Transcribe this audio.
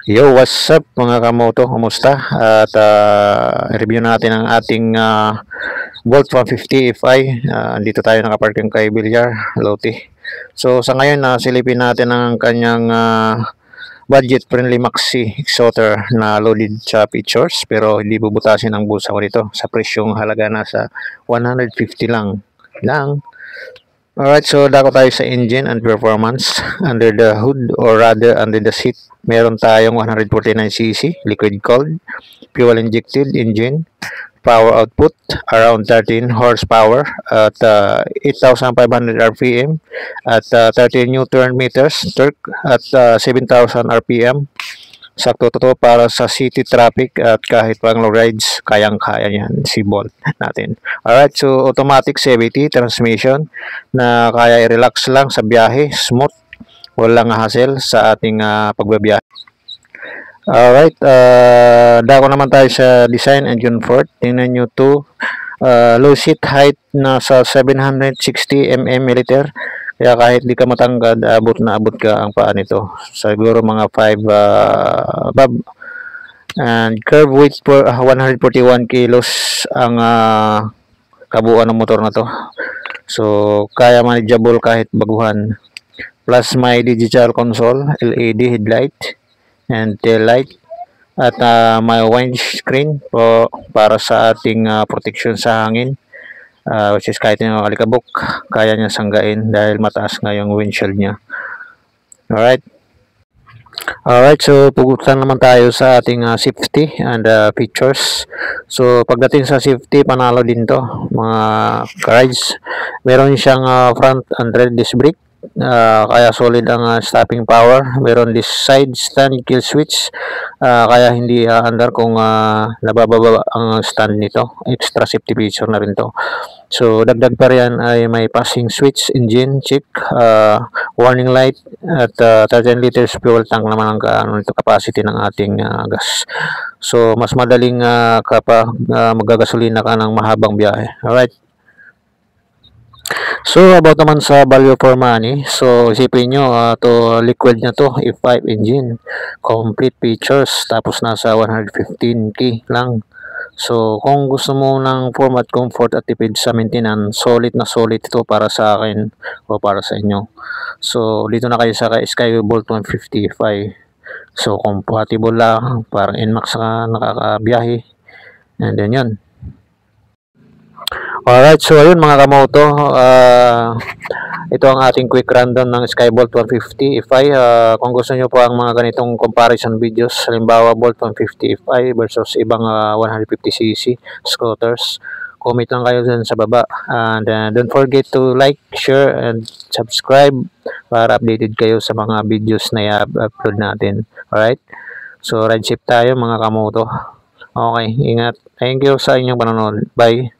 Yo, what's up mga kamoto? Kumusta? At review natin ang ating Bolt 150 FI. Dito tayo nakaparking kay Villar, Lote. So sa ngayon, silipin natin ang kanyang budget friendly Maxi Exoter na loaded sa features pero hindi bubutasin ang bulsa ko dito sa presyong halaga nasa 150 lang. Alright, so dako tayo sa engine and performance. Under the hood or rather under the seat, meron tayong 149cc liquid cooled, fuel injected engine. Power output around 13 horsepower at 8,500 RPM at 13 Newton meters torque at 7,000 RPM. Sakto to para sa city traffic at kahit pang long rides, kayang-kaya yan si Bolt natin. Alright, so automatic CVT transmission na kaya i-relax lang sa biyahe, smooth, walang hassle sa ating pagbabiyahe. Alright, dako naman tayo sa design and comfort. Tingnan nyo to, low seat height nasa 760 mm millimeter. Kaya kahit di ka matangkad, abot na abot ka ang paa nito. Siguro mga 5 bob. And curve weight for 141 kilos ang kabuuan ng motor na to. So, kaya manageable kahit baguhan. Plus may digital console, LED headlight, and tail light. At may windscreen po para sa ating protection sa hangin. Which is kahit yung alikabok, kaya niya sanggain dahil mataas nga yung windshield niya. Alright. Alright, so pugutan naman tayo sa ating safety and features. So pagdating sa safety, panalo din to mga rides. Meron siyang front and rear disc brake. Kaya solid ang stopping power. Meron this side stand kill switch, kaya hindi under kung nabababa ang stand nito. Extra safety feature na rin to. So dagdag pa riyan ay may passing switch, engine check, warning light at 13 liters fuel tank naman ang capacity ng ating gas. So mas madaling kapag magagasolina ka ng mahabang biyahe. Alright. So about naman sa value for money, so isipin nyo, to liquid na to, F5 engine, complete features, tapos nasa 115k lang. So kung gusto mo ng format, comfort at tipid sa maintenance, solid na solid ito para sa akin o para sa inyo. So dito na kayo sa Skybolt 155. So compatible lang, parang NMAX ka nakakabiyahe. And then yun. Alright, so ayun mga kamoto, ito ang ating quick rundown ng Skybolt 150 FI. Kung gusto nyo po ang mga ganitong comparison videos, halimbawa Bolt 150 FI versus ibang 150cc scooters, comment lang kayo dun sa baba. And don't forget to like, share, and subscribe para updated kayo sa mga videos na i-upload natin. Alright, so ride safe tayo mga kamoto. Okay, ingat. Thank you sa inyong panonood. Bye.